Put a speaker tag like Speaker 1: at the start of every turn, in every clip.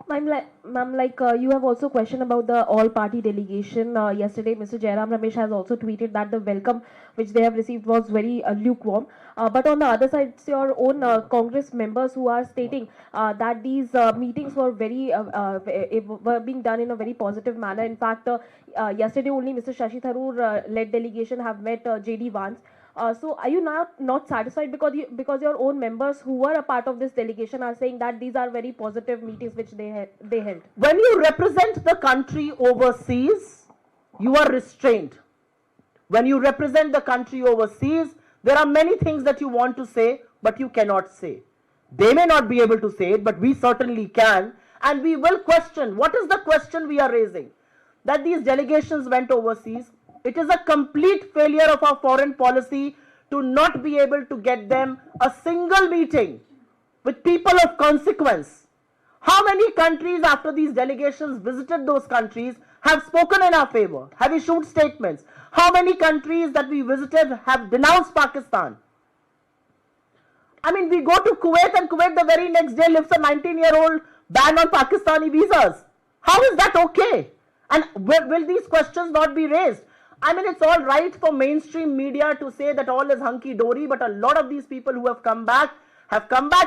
Speaker 1: You have also questioned about the all-party delegation. Yesterday, Mr. Jairam Ramesh has also tweeted that the welcome which they have received was very lukewarm. But on the other side, it's your own Congress members who are stating that these meetings were were being done in a very positive manner. In fact, yesterday only Mr. Shashi Tharoor led delegation have met JD Vance. So are you not satisfied because your own members who were a part of this delegation are saying that these are very positive meetings which they held?
Speaker 2: When you represent the country overseas, you are restrained. When you represent the country overseas, there are many things that you want to say, but you cannot say. They may not be able to say it, but we certainly can, and we will question. What is the question we are raising? That these delegations went overseas. It is a complete failure of our foreign policy to not be able to get them a single meeting with people of consequence. How many countries after these delegations visited those countries have spoken in our favor, have issued statements? How many countries that we visited have denounced Pakistan? I mean, we go to Kuwait and Kuwait the very next day lifts a 19-year-old ban on Pakistani visas. How is that okay? And will these questions not be raised? I mean, it's all right for mainstream media to say that all is hunky-dory, but a lot of these people who have come back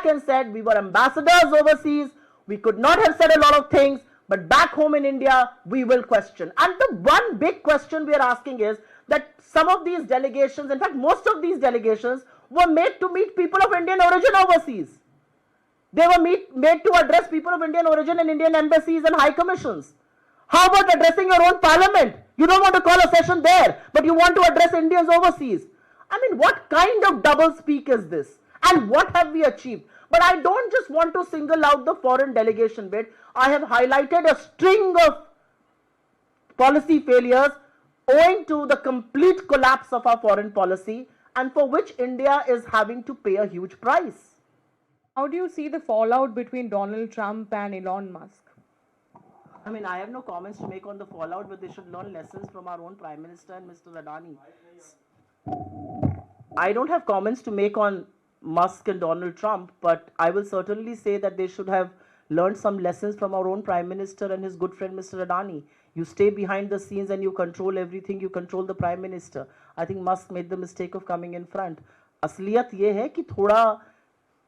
Speaker 2: and said we were ambassadors overseas, we could not have said a lot of things, but back home in India, we will question. And the one big question we are asking is that some of these delegations, in fact, most of these delegations were made to meet people of Indian origin overseas. They were made to address people of Indian origin in Indian embassies and high commissions. How about addressing your own parliament? You don't want to call a session there, but you want to address Indians overseas. I mean, what kind of double speak is this? And what have we achieved? But I don't just want to single out the foreign delegation bit. I have highlighted a string of policy failures owing to the complete collapse of our foreign policy, and for which India is having to pay a huge price.
Speaker 3: How do you see the fallout between Donald Trump and Elon Musk?
Speaker 2: I mean, I have no comments to make on the fallout, but they should learn lessons from our own Prime Minister and Mr. Adani. I don't have comments to make on Musk and Donald Trump, but I will certainly say that they should have learned some lessons from our own Prime Minister and his good friend Mr. Adani. You stay behind the scenes and you control everything, you control the Prime Minister. I think Musk made the mistake of coming in front. असलियत ये है कि थोड़ा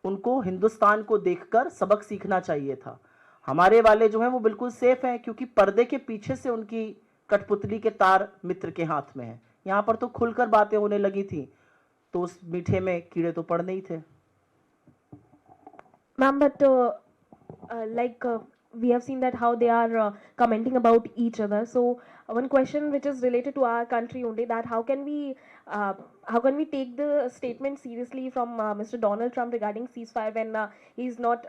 Speaker 2: उनको हिंदुस्तान को देखकर सबक सीखना चाहिए था. हमारे वाले जो हैं वो बिल्कुल सेफ हैं क्योंकि पर्दे के पीछे से उनकी कठपुतली के तार मित्र के हाथ में हैं. यहाँ पर तो खुलकर बातें होने लगी थी, तो उस मीठे में कीड़े तो पड़ने ही थे.
Speaker 1: Ma'am, but we have seen that how they are commenting about each other. So one question which is related to our country only, that how can we take the statement seriously from Mr. Donald Trump regarding ceasefire when he's not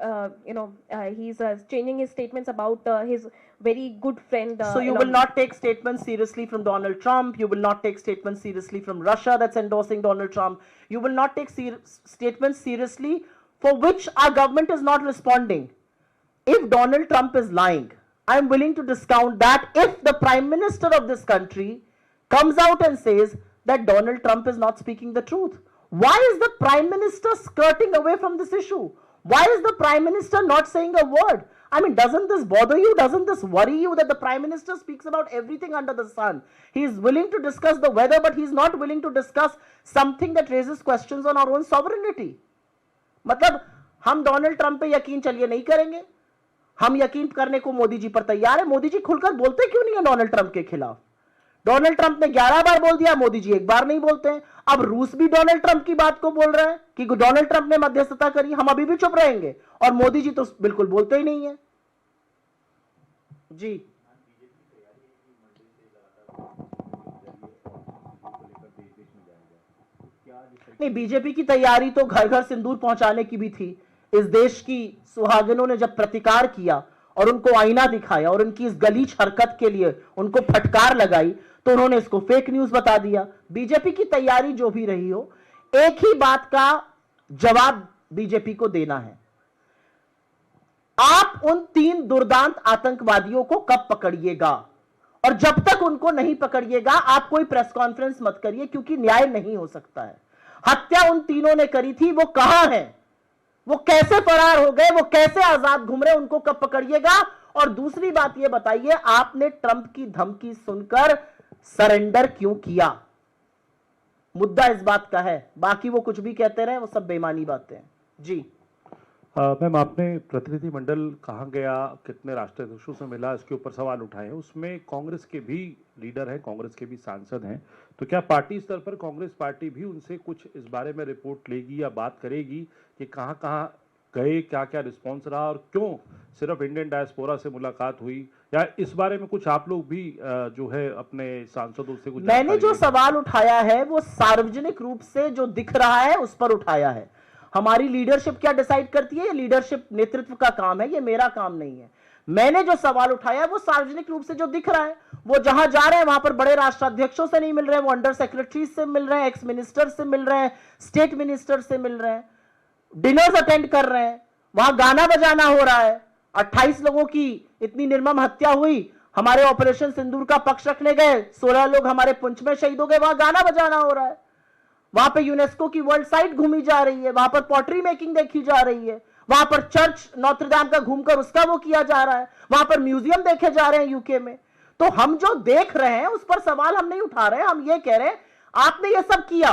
Speaker 1: he's changing his statements about his very good friend.
Speaker 2: So you will not take statements seriously from Donald Trump. You will not take statements seriously from Russia that's endorsing Donald Trump. You will not take statements seriously for which our government is not responding. If Donald Trump is lying, I am willing to discount that if the Prime Minister of this country comes out and says that Donald Trump is not speaking the truth. Why is the Prime Minister skirting away from this issue? Why is the Prime Minister not saying a word? I mean, doesn't this bother you? Doesn't this worry you that the Prime Minister speaks about everything under the sun? He is willing to discuss the weather, but he is not willing to discuss something that raises questions on our own sovereignty. मतलब हम Donald Trump पे यकीन चलिए नहीं करेंगे, हम यकीन करने को मोदी जी पर तैयार है. मोदी जी खुलकर बोलते क्यों नहीं है डोनाल्ड ट्रंप के खिलाफ? डोनाल्ड ट्रंप ने 11 बार बोल दिया, मोदी जी एक बार नहीं बोलते हैं. अब रूस भी डोनाल्ड ट्रंप की बात को बोल रहे हैं कि डोनाल्ड ट्रंप ने मध्यस्थता करी, हम अभी भी चुप रहेंगे, और मोदी जी तो बिल्कुल बोलते ही नहीं है. जी नहीं, बीजेपी की तैयारी तो घर घर सिंदूर पहुंचाने की भी थी. इस देश की सुहागिनों ने जब प्रतिकार किया और उनको आईना दिखाया और उनकी इस गलीच हरकत के लिए उनको फटकार लगाई, तो उन्होंने इसको फेक न्यूज बता दिया. बीजेपी की तैयारी जो भी रही हो, एक ही बात का जवाब बीजेपी को देना है. आप उन 3 दुर्दांत आतंकवादियों को कब पकड़िएगा? और जब तक उनको नहीं पकड़िएगा, आप कोई प्रेस कॉन्फ्रेंस मत करिए, क्योंकि न्याय नहीं हो सकता है. हत्या उन तीनों ने करी थी, वो कहां है? वो कैसे फरार हो गए, वो कैसे आजाद घूम रहे, उनको कब पकड़िएगा? और दूसरी बात ये बताइए, आपने ट्रंप की धमकी सुनकर सरेंडर क्यों किया? मुद्दा इस बात का है, बाकी वो कुछ भी कहते रहे, वो सब बेईमानी बातें हैं। जी
Speaker 4: मैम, आपने प्रतिनिधिमंडल कहाँ गया, कितने राष्ट्राध्यक्षों से मिला, इसके ऊपर सवाल उठाए हैं। उसमें कांग्रेस के भी लीडर हैं, कांग्रेस के भी सांसद हैं, तो क्या पार्टी स्तर पर कांग्रेस पार्टी भी उनसे कुछ इस बारे में रिपोर्ट लेगी या बात करेगी कि कहाँ कहाँ गए, क्या क्या रिस्पॉन्स रहा, और क्यों सिर्फ इंडियन डायस्पोरा से मुलाकात हुई, या इस बारे में कुछ आप लोग भी जो है अपने सांसदों से कुछ?
Speaker 2: मैंने जो सवाल उठाया है वो सार्वजनिक रूप से जो दिख रहा है उस पर उठाया है। हमारी लीडरशिप क्या डिसाइड करती है, ये लीडरशिप नेतृत्व का काम है, ये मेरा काम नहीं है। मैंने जो सवाल उठाया वो सार्वजनिक रूप से जो दिख रहा है, वो जहां जा रहे हैं वहां पर बड़े राष्ट्राध्यक्षों से नहीं मिल रहे हैं, वो अंडर सेक्रेटरी से मिल रहे हैं, एक्स मिनिस्टर से मिल रहे हैं, स्टेट मिनिस्टर से मिल रहे हैं, डिनर्स अटेंड कर रहे हैं, वहां गाना बजाना हो रहा है। 28 लोगों की इतनी निर्मम हत्या हुई, हमारे ऑपरेशन सिंदूर का पक्ष रखने गए, 16 लोग हमारे पुंछ में शहीद हो गए, वहां गाना बजाना हो रहा है। वहां पे यूनेस्को की वर्ल्ड साइट घूमी जा रही है, वहां पर पॉटरी मेकिंग देखी जा रही है, वहां पर चर्च नोत्रदाम का घूमकर उसका वो किया जा रहा है, वहां पर म्यूजियम देखे जा रहे हैं यूके में। तो हम जो देख रहे हैं उस पर सवाल हम नहीं उठा रहे, हम ये कह रहे हैं आपने ये सब किया,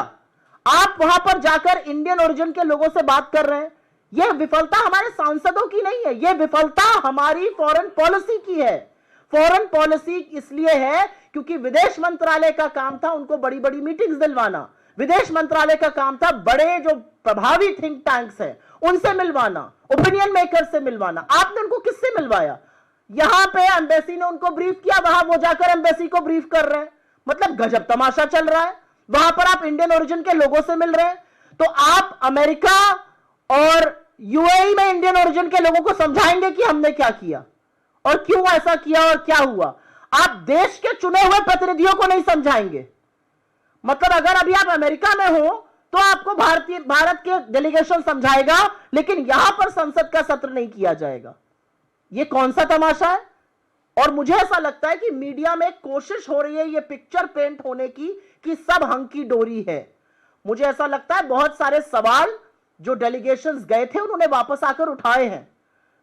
Speaker 2: आप वहां पर जाकर इंडियन ओरिजिन के लोगों से बात कर रहे हैं। यह विफलता हमारे सांसदों की नहीं है, यह विफलता हमारी फॉरेन पॉलिसी की है। फॉरेन पॉलिसी इसलिए है क्योंकि विदेश मंत्रालय का काम था उनको बड़ी बड़ी मीटिंग्स दिलवाना, विदेश मंत्रालय का काम था बड़े जो प्रभावी थिंक टैंक्स हैं उनसे मिलवाना, ओपिनियन मेकर से मिलवाना। आपने उनको किससे मिलवाया? यहां पे एम्बेसी ने उनको ब्रीफ किया, वहां वो जाकर एम्बेसी को ब्रीफ कर रहे हैं। मतलब गजब तमाशा चल रहा है। वहां पर आप इंडियन ओरिजिन के लोगों से मिल रहे हैं, तो आप अमेरिका और यूएई में इंडियन ओरिजिन के लोगों को समझाएंगे कि हमने क्या किया और क्यों ऐसा किया और क्या हुआ। आप देश के चुने हुए प्रतिनिधियों को नहीं समझाएंगे। मतलब अगर अभी आप अमेरिका में हो तो आपको भारत के डेलीगेशन समझाएगा, लेकिन यहां पर संसद का सत्र नहीं किया जाएगा। यह कौन सा तमाशा है? और मुझे ऐसा लगता है कि मीडिया में कोशिश हो रही है ये पिक्चर पेंट होने की कि सब हंकी डोरी है। मुझे ऐसा लगता है बहुत सारे सवाल जो डेलीगेशंस गए थे उन्होंने वापस आकर उठाए हैं।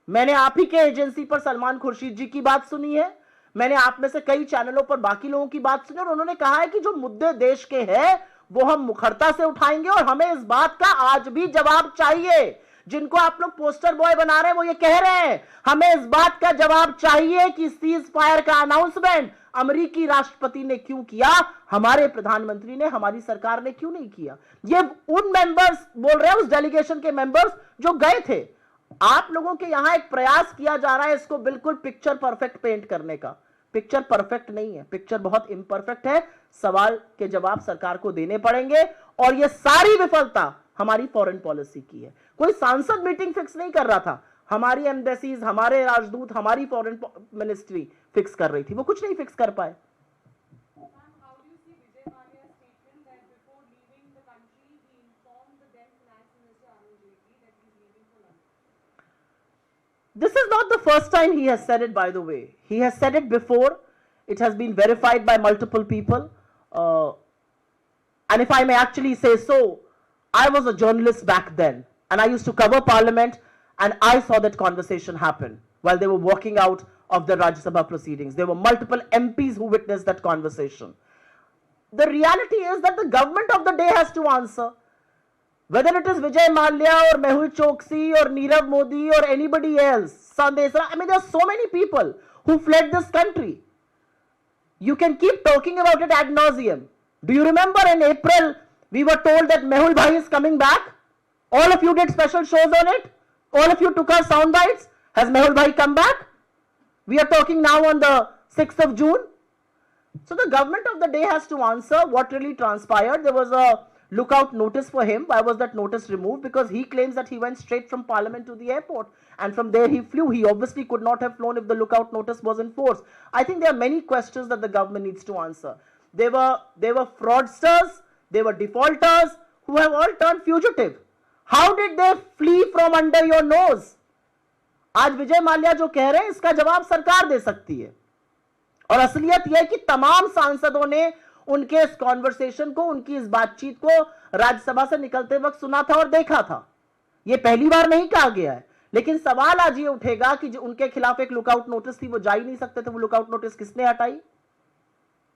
Speaker 2: मैंने आप ही के एजेंसी पर सलमान खुर्शीद जी की बात सुनी है, मैंने आप में से कई चैनलों पर बाकी लोगों की बात सुनी, और उन्होंने कहा है कि जो मुद्दे देश के हैं वो हम मुखरता से उठाएंगे और हमें इस बात का आज भी जवाब चाहिए। जिनको आप लोग पोस्टर बॉय बना रहे हैं वो ये कह रहे हैं हमें इस बात का जवाब चाहिए कि सीज फायर का अनाउंसमेंट अमेरिकी राष्ट्रपति ने क्यों किया, हमारे प्रधानमंत्री ने, हमारी सरकार ने क्यों नहीं किया। ये उन मेंबर्स बोल रहे हैं, उस डेलीगेशन के मेंबर्स जो गए थे। आप लोगों के यहां एक प्रयास किया जा रहा है इसको बिल्कुल पिक्चर परफेक्ट पेंट करने का। पिक्चर परफेक्ट नहीं है, पिक्चर बहुत इम्परफेक्ट है। सवाल के जवाब सरकार को देने पड़ेंगे, और यह सारी विफलता हमारी फॉरेन पॉलिसी की है। कोई सांसद मीटिंग फिक्स नहीं कर रहा था, हमारी एम्बेसीज, हमारे राजदूत, हमारी फॉरेन मिनिस्ट्री फिक्स कर रही थी, वो कुछ नहीं फिक्स कर पाए। This is not the first time he has said it, by the way. He has said it before. It has been verified by multiple people. And if I may actually say so, I was a journalist back then, and I used to cover Parliament, and I saw that conversation happen while they were walking out of the Rajya Sabha proceedings. There were multiple MPs who witnessed that conversation. The reality is that the government of the day has to answer. Whether it is Vijay Mallya or Mehul Choksi or Nirav Modi or anybody else, Sandesh, I mean, there are so many people who fled this country. You can keep talking about it ad nauseum. Do you remember in April, we were told that Mehul Bhai is coming back? All of you did special shows on it. All of you took our sound bites. Has Mehul Bhai come back? We are talking now on the 6th of June. So the government of the day has to answer what really transpired. There was a lookout notice for him. Why was that notice removed? Because he claims that he went straight from Parliament to the airport, and from there he flew. He obviously could not have flown if the lookout notice was in force. I think there are many questions that the government needs to answer. There were fraudsters, there were defaulters who have all turned fugitive. How did they flee from under your nose? आज विजय माल्या जो कह रहे हैं इसका जवाब सरकार दे सकती है, और असलियत यह है कि तमाम सांसदों ने उनके इस कॉन्वर्सेशन को, उनकी इस बातचीत को राज्यसभा से निकलते वक्त सुना था और देखा था। ये पहली बार नहीं कहा गया है, लेकिन सवाल आज ये उठेगा कि जो उनके खिलाफ एक लुकआउट नोटिस थी वो जा ही नहीं सकते थे, वो लुकआउट नोटिस किसने हटाई?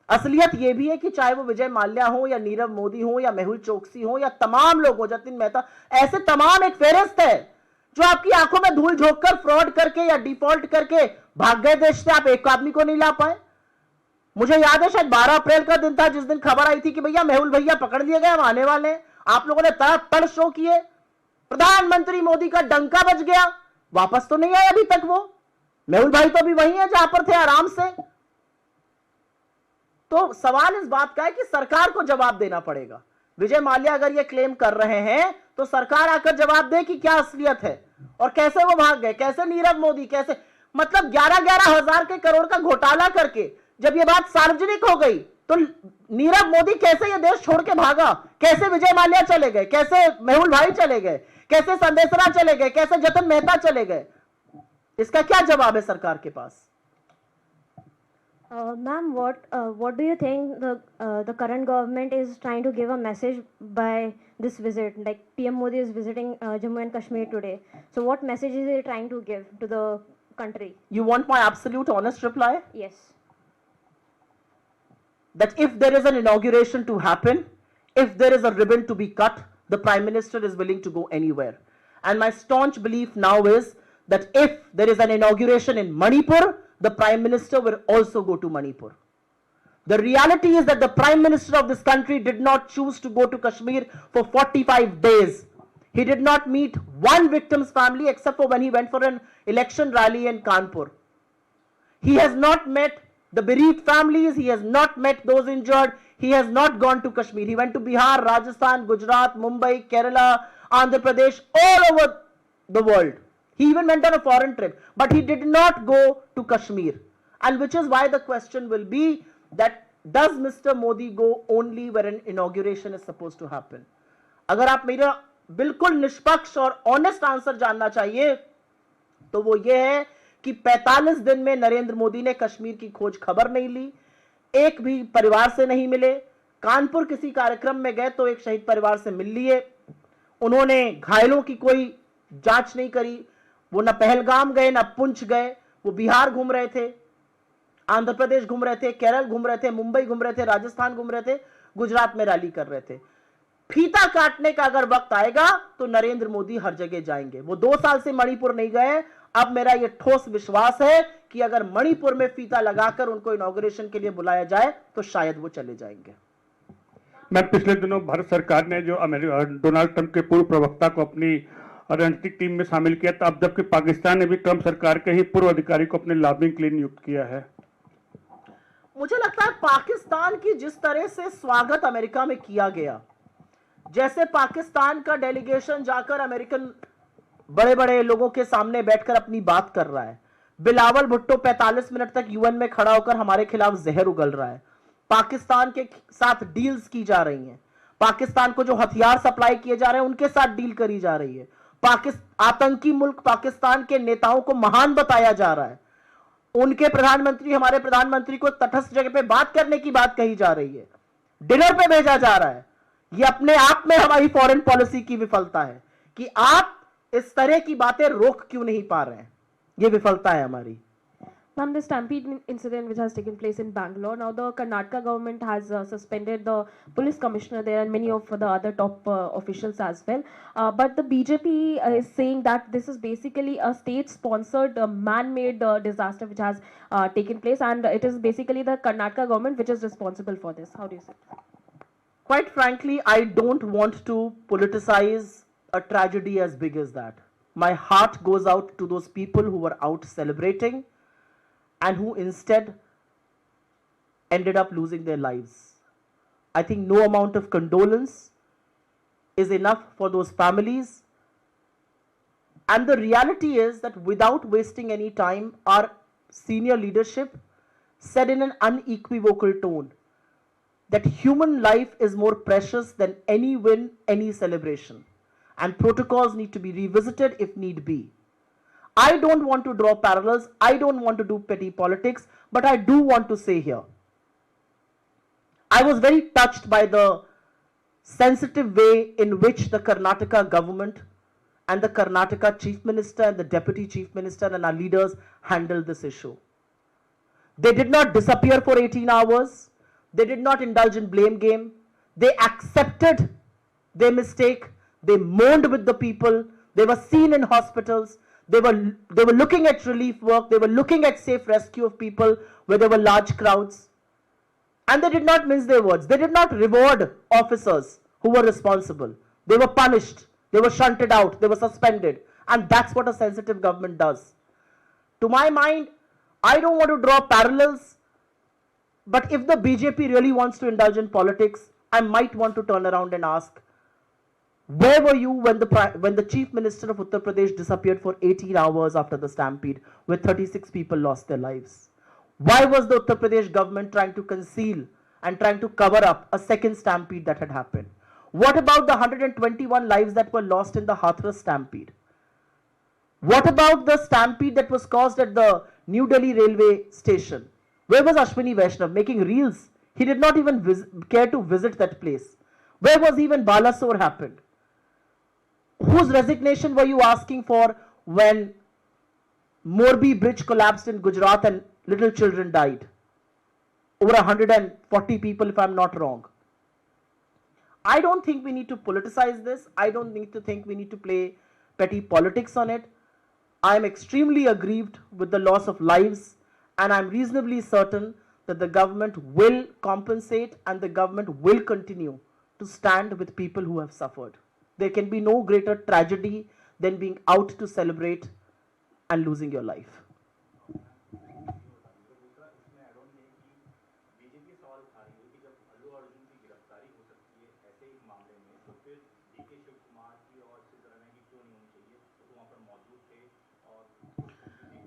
Speaker 2: असलियत ये भी है कि चाहे वो विजय माल्या हो या नीरव मोदी हो या मेहुल चोकसी हो या तमाम लोग हो, जतिन मेहता, ऐसे तमाम एक फेहरिस्त है जो आपकी आंखों में धूल झोंक कर फ्रॉड करके या डिफॉल्ट करके भाग गए देश से, आप एक आदमी को नहीं ला पाए। मुझे याद है शायद 12 अप्रैल का दिन था जिस दिन खबर आई थी कि भैया मेहुल भैया पकड़ लिए गए, हम आने वाले हैं। आप लोगों ने तड़ शो किए, प्रधानमंत्री मोदी का डंका बज गया, वापस तो नहीं आए अभी तक वो। मेहुल भाई तो अभी वही है जहां पर थे आराम से। तो सवाल इस बात का है कि सरकार को जवाब देना पड़ेगा। विजय माल्या अगर ये क्लेम कर रहे हैं तो सरकार आकर जवाब दे कि क्या असलियत है और कैसे वो भाग गए, कैसे नीरव मोदी, कैसे मतलब 11-11 हजार के करोड़ का घोटाला करके जब ये बात सार्वजनिक हो गई तो नीरव मोदी कैसे ये देश छोड़ के भागा, कैसे विजय माल्या चले गए, कैसे मेहुल भाई चले गए, कैसे संदेशरा चले गए, कैसे जतिन मेहता चले गए, इसका क्या जवाब है सरकार के पास?
Speaker 5: Ma'am, what do you think the current government is trying to give a message by this visit? Like PM Modi is visiting Jammu and Kashmir today. So what message is he trying to give to the country?
Speaker 2: You want my absolute honest reply?
Speaker 5: Yes.
Speaker 2: That if there is an inauguration to happen, if there is a ribbon to be cut, the Prime Minister is willing to go anywhere. And my staunch belief now is that if there is an inauguration in Manipur, the Prime Minister will also go to Manipur. The reality is that the Prime Minister of this country did not choose to go to Kashmir for 45 days. He did not meet one victim's family except for when he went for an election rally in Kanpur. He has not met the bereaved families, he has not met those injured, he has not gone to Kashmir. He went to Bihar, Rajasthan, Gujarat, Mumbai, Kerala, Andhra Pradesh, all over the world. He even went on a foreign trip, but he did not go to Kashmir. And which is why the question will be that does Mr. Modi go only where an inauguration is supposed to happen? अगर आप मेरा बिल्कुल निष्पक्ष और honest answer जानना चाहिए तो वो ये है कि 45 दिन में नरेंद्र मोदी ने कश्मीर की खोज खबर नहीं ली, एक भी परिवार से नहीं मिले। कानपुर किसी कार्यक्रम में गए तो एक शहीद परिवार से मिल लिए, उन्होंने घायलों की कोई जांच नहीं करी, वो न पहलगाम गए न पुंछ गए, वो बिहार घूम रहे थे, आंध्र प्रदेश घूम रहे थे, केरल घूम रहे थे, मुंबई घूम रहे थे, राजस्थान घूम रहे थे, गुजरात में रैली कर रहे थे। फीता काटने का अगर वक्त आएगा तो नरेंद्र मोदी हर जगह जाएंगे। वो 2 साल से मणिपुर नहीं गए, अब मेरा ये ठोस विश्वास है कि अगर मणिपुर में फीता लगाकर उनको इनॉग्रेशन के लिए बुलाया जाए तो शायद वो चले जाएंगे।
Speaker 6: मैं पिछले दिनों भारत सरकार ने जो डोनाल्ड ट्रंप के पूर्व प्रवक्ता को अपनी रणनीतिक टीम में शामिल किया था, अब जबकि पाकिस्तान ने भी ट्रंप सरकार के ही पूर्व अधिकारी को अपने लॉबिंग के लिए नियुक्त किया है।
Speaker 2: मुझे लगता है पाकिस्तान की जिस तरह से स्वागत अमेरिका में किया गया, जैसे पाकिस्तान का डेलीगेशन जाकर अमेरिकन बड़े बड़े लोगों के सामने बैठकर अपनी बात कर रहा है, बिलावल भुट्टो 45 मिनट तक यूएन में खड़ा होकर हमारे खिलाफ जहर उगल रहा है, पाकिस्तान के साथ डील्स की जा रही हैं, पाकिस्तान को जो हथियार सप्लाई किए जा रहे हैं उनके साथ डील करी जा रही है, आतंकी मुल्क पाकिस्तान के नेताओं को महान बताया जा रहा है, उनके प्रधानमंत्री हमारे प्रधानमंत्री को तटस्थ जगह पे बात करने की बात कही जा रही है, डिनर पे भेजा जा रहा है। ये अपने आप में हमारी फॉरेन पॉलिसी की विफलता है कि आप इस तरह की बातें रोक क्यों नहीं पा रहे हैं, ये विफलता है हमारी।
Speaker 1: Ma'am, the stampede incident which has taken place in Bangalore, now the Karnataka government has suspended the police commissioner there and many of the other top officials as well. But the BJP is saying that this is basically a state-sponsored man-made disaster which has taken place, and it is basically the Karnataka government which is responsible for this. How do you say?
Speaker 2: Quite frankly, I don't want to politicize a tragedy as big as that. My heart goes out to those people who were out celebrating and who instead ended up losing their lives. I think no amount of condolence is enough for those families. And the reality is that without wasting any time, our senior leadership said in an unequivocal tone that human life is more precious than any win, any celebration. And protocols need to be revisited if need be. I don't want to draw parallels, I don't want to do petty politics, but I do want to say here, I was very touched by the sensitive way in which the Karnataka government and the Karnataka Chief Minister and the Deputy Chief Minister and our leaders handled this issue. They did not disappear for 18 hours. They did not indulge in blame game. They accepted their mistake. They mourned with the people. They were seen in hospitals. They were looking at relief work. They were looking at safe rescue of people where there were large crowds. And they did not mince their words. They did not reward officers who were responsible. They were punished. They were shunted out. They were suspended. And that's what a sensitive government does. To my mind, I don't want to draw parallels, but if the BJP really wants to indulge in politics, I might want to turn around and ask, where were you when the Chief Minister of Uttar Pradesh disappeared for 18 hours after the stampede, where 36 people lost their lives? Why was the Uttar Pradesh government trying to conceal and trying to cover up a second stampede that had happened? What about the 121 lives that were lost in the Hathras stampede? What about the stampede that was caused at the New Delhi railway station? Where was Ashwini Vaishnav making reels? He did not even care to visit that place. Where was he when Balasore happened? Whose resignation were you asking for when Morbi bridge collapsed in Gujarat and little children died? Over 140 people, if I'm not wrong. I don't think we need to politicize this. I don't think we need to play petty politics on it. I am extremely aggrieved with the loss of lives, and I'm reasonably certain that the government will compensate and the government will continue to stand with people who have suffered. There can be no greater tragedy than being out to celebrate and losing your life.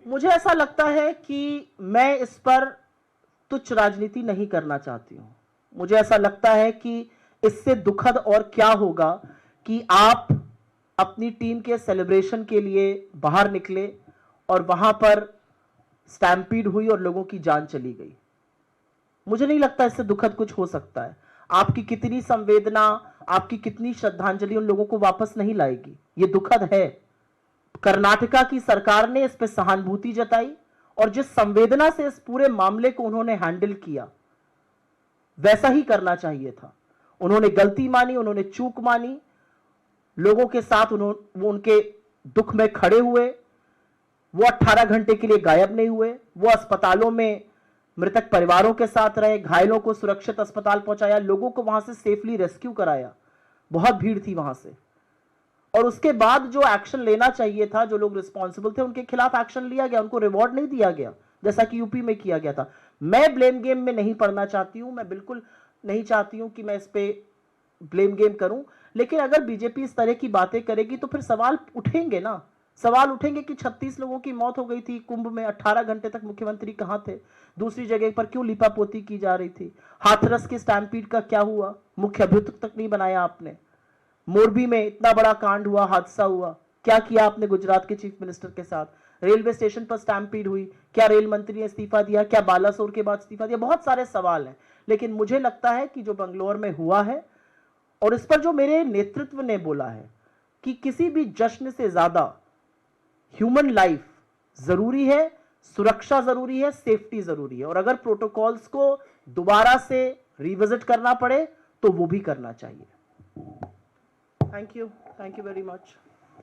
Speaker 2: मुझे ऐसा लगता है कि मैं इस पर तुच्छ राजनीति नहीं करना चाहती हूं। मुझे ऐसा लगता है कि इससे दुखद और क्या होगा कि आप अपनी टीम के सेलिब्रेशन के लिए बाहर निकले और वहां पर स्टैम्पीड हुई और लोगों की जान चली गई। मुझे नहीं लगता इससे दुखद कुछ हो सकता है। आपकी कितनी संवेदना, आपकी कितनी श्रद्धांजलि उन लोगों को वापस नहीं लाएगी। ये दुखद है। कर्नाटका की सरकार ने इस पर सहानुभूति जताई और जिस संवेदना से इस पूरे मामले को उन्होंने हैंडल किया, वैसा ही करना चाहिए था। उन्होंने गलती मानी, उन्होंने चूक मानी, लोगों के साथ वो उनके दुख में खड़े हुए। वो 18 घंटे के लिए गायब नहीं हुए। वो अस्पतालों में मृतक परिवारों के साथ रहे, घायलों को सुरक्षित अस्पताल पहुंचाया, लोगों को वहां से सेफली रेस्क्यू कराया। बहुत भीड़ थी वहां से। और उसके बाद जो एक्शन लेना चाहिए था, जो लोग रिस्पॉन्सिबल थे उनके खिलाफ एक्शन लिया गया, उनको रिवॉर्ड नहीं दिया गया जैसा कि यूपी में किया गया था। मैं ब्लेम गेम में नहीं पड़ना चाहती हूं। मैं बिल्कुल नहीं चाहती हूं कि मैं इस पे ब्लेम गेम करूं, लेकिन अगर बीजेपी इस तरह की बातें करेगी तो फिर सवाल उठेंगे ना। सवाल उठेंगे कि 36 लोगों की मौत हो गई थी कुंभ में, 18 घंटे तक मुख्यमंत्री कहां थे, दूसरी जगह पर क्यों लिपापोती की जा रही थी, हाथरस के स्टैम्पीड का क्या हुआ, मुख्य अभियुक्त तक नहीं बनाया आपने, मोरबी में इतना बड़ा कांड हुआ, हादसा हुआ, क्या किया आपने गुजरात के चीफ मिनिस्टर के साथ, रेलवे स्टेशन पर स्टैम्पीड हुई, क्या रेल मंत्री ने इस्तीफा दिया, क्या बालासोर के बाद इस्तीफा दिया। बहुत सारे सवाल हैं, लेकिन मुझे लगता है कि जो बंगलोर में हुआ है और इस पर जो मेरे नेतृत्व ने बोला है कि किसी भी जश्न से ज्यादा ह्यूमन लाइफ जरूरी है, सुरक्षा जरूरी है, सेफ्टी जरूरी है, और अगर प्रोटोकॉल्स को दोबारा से रिविजिट करना पड़े तो वो भी करना चाहिए। Thank you very much.